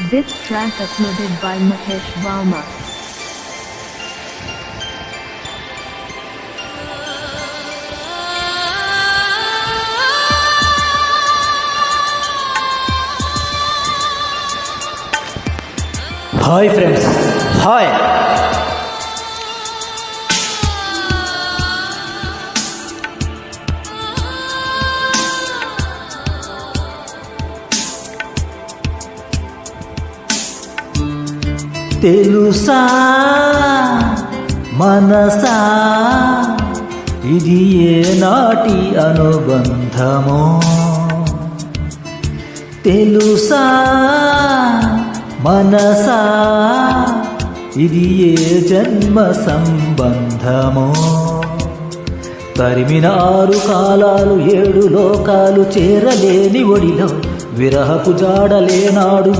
This track uploaded by Mahesh Varma. Hi friends, hi. తెలుసా మనసా ఇది ఏనాటి అనుబంధమో, తెలుసా మనసా ఇది ఏ జన్మ సంబంధమో. తరిమిన 6 కాలాలు 7 లోకాలు చేరలేని ఒడిలో విరహపు జాడలేనాడు